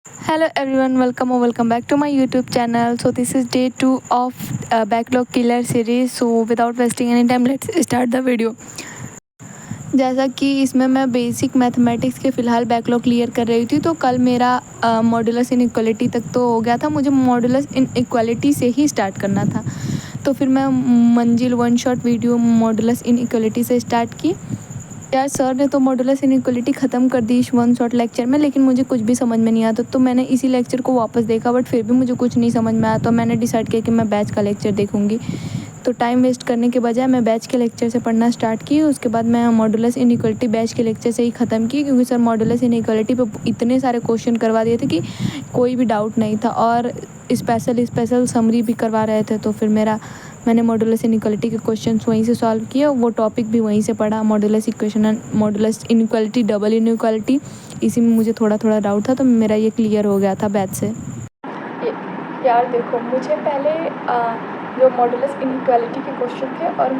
Hello everyone, welcome or welcome back to my YouTube channel. So this is day 2 of backlog killer series. So without wasting any time, let's start the video. जैसा कि इसमें मैं basic mathematics के फ़िलहाल backlog clear कर रही थी, तो कल मेरा मॉडुलस इनइक्वालिटी तक तो हो गया था। मुझे मॉडुलस इनइक्वालिटी से ही स्टार्ट करना था, तो फिर मैं मंजिल one shot video modulus inequality से स्टार्ट की। यार सर ने तो मॉडुलस इनइक्वालिटी ख़त्म कर दी इस वन शॉट लेक्चर में, लेकिन मुझे कुछ भी समझ में नहीं आता। तो मैंने इसी लेक्चर को वापस देखा, बट फिर भी मुझे कुछ नहीं समझ में आया। तो मैंने डिसाइड किया कि मैं बैच का लेक्चर देखूंगी। तो टाइम वेस्ट करने के बजाय मैं बैच के लेक्चर से पढ़ना स्टार्ट की। उसके बाद मैं मॉडुलस इनइक्वालिटी बैच के लेक्चर से ही ख़त्म की, क्योंकि सर मॉडुलस इनइक्वालिटी पे इतने सारे क्वेश्चन करवा दिए थे कि कोई भी डाउट नहीं था, और स्पेशल समरी भी करवा रहे थे। तो फिर मैंने मॉडुलस इनइक्वालिटी के क्वेश्चंस वहीं से सॉल्व किए, वो टॉपिक भी वहीं से पढ़ा, modulus equation and modulus inequality, double inequality. इसी में मुझे थोड़ा थोड़ा डाउट था, तो मेरा ये क्लियर हो गया था बैच से। यार देखो, मुझे पहले जो मॉडुलस इनइक्वालिटी के क्वेश्चन थे और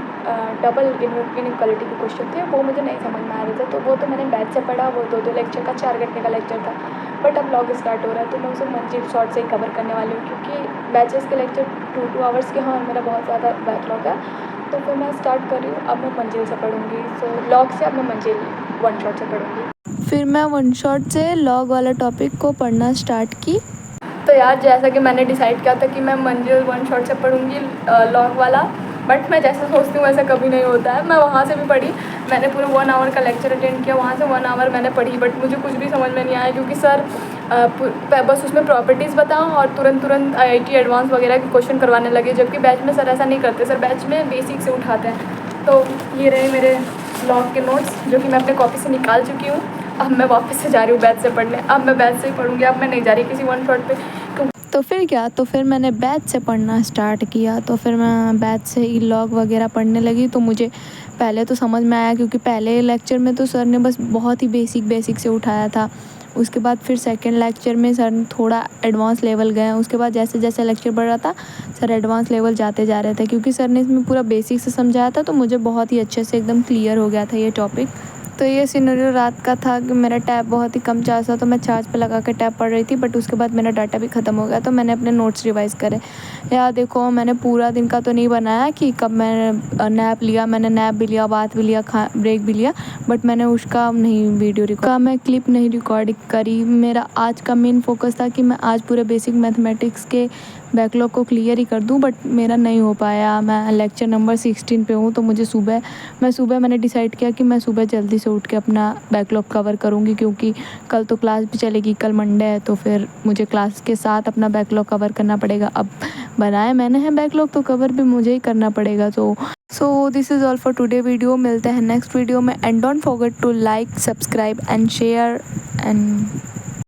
डबल इनइक्वालिटी के क्वेश्चन थे, वो मुझे नहीं समझ में आ रहे थे। तो वो तो मैंने बैच से पढ़ा, वो दो लेक्चर का 4 घंटे का लेक्चर था। बट अब लॉग स्टार्ट हो रहा है, तो मैं उसे मंजिल शॉर्ट से ही कवर करने वाली हूँ, क्योंकि बैचेस के लेक्चर 2 आवर्स के हैं और मेरा बहुत ज़्यादा बैकलॉग है। तो फिर मैं स्टार्ट कर रही हूँ, अब मैं मंजिल से पढ़ूँगी। सो लॉग से अब मैं मंजिल वन शॉट से पढ़ूँगी। फिर मैं वन शॉट से लॉग वाला टॉपिक को पढ़ना स्टार्ट की। तो यार जैसा कि मैंने डिसाइड किया था कि मैं मंजिल वन शॉट से पढ़ूँगी लॉग वाला, बट मैं जैसा सोचती हूँ वैसा कभी नहीं होता है। मैं वहाँ से भी पढ़ी, मैंने पूरे 1 आवर का लेक्चर अटेंड किया, वहाँ से 1 आवर मैंने पढ़ी, बट मुझे कुछ भी समझ में नहीं आया, क्योंकि सर बस उसमें प्रॉपर्टीज़ बताओ और तुरंत IIT एडवांस वगैरह के क्वेश्चन करवाने लगे। जबकि बैच में सर ऐसा नहीं करते, सर बैच में बेसिक से उठाते हैं। तो ये रहे मेरे लॉग के नोट्स, जो कि मैं अपने कॉपी से निकाल चुकी हूँ। अब मैं वापस से जा रही हूँ बैच से पढ़ने। अब मैं बैच से ही पढ़ूँगी, अब मैं नहीं जा रही किसी वन शॉट पे। तो फिर क्या, तो फिर मैंने बैच से पढ़ना स्टार्ट किया। तो फिर मैं बैच से ही लॉग वगैरह पढ़ने लगी। तो मुझे पहले तो समझ में आया, क्योंकि पहले लेक्चर में तो सर ने बस बहुत ही बेसिक से उठाया था। उसके बाद फिर सेकंड लेक्चर में सर ने थोड़ा एडवांस लेवल गए। उसके बाद जैसे जैसे लेक्चर बढ़ रहा था, सर एडवांस लेवल जाते जा रहे थे, क्योंकि सर ने इसमें पूरा बेसिक से समझाया था। तो मुझे बहुत ही अच्छे से एकदम क्लियर हो गया था ये टॉपिक। तो ये सिनेरियो रात का था कि मेरा टैब बहुत ही कम चार्ज था, तो मैं चार्ज पे लगा कर टैब पढ़ रही थी। बट उसके बाद मेरा डाटा भी ख़त्म हो गया, तो मैंने अपने नोट्स रिवाइज़ करे। यार देखो, मैंने पूरा दिन का तो नहीं बनाया कि कब मैंने नैप लिया। मैंने नैप भी लिया, बात भी लिया, ब्रेक भी लिया, बट मैंने उसका नहीं वीडियो रिकॉर्ड, मैं क्लिप नहीं रिकॉर्ड करी। मेरा आज का मेन फोकस था कि मैं आज पूरे बेसिक मैथमेटिक्स के बैकलॉग को क्लियर ही कर दूं, बट मेरा नहीं हो पाया। मैं लेक्चर नंबर 16 पे हूँ। तो मुझे सुबह मैंने डिसाइड किया कि मैं सुबह जल्दी से उठ के अपना बैकलॉग कवर करूँगी, क्योंकि कल तो क्लास भी चलेगी, कल मंडे है। तो फिर मुझे क्लास के साथ अपना बैकलॉग कवर करना पड़ेगा। अब बनाए मैंने हैं बैकलॉग, तो कवर भी मुझे ही करना पड़ेगा। So this is all for today video. मिलते हैं नेक्स्ट वीडियो में, and don't forget to like, subscribe and share and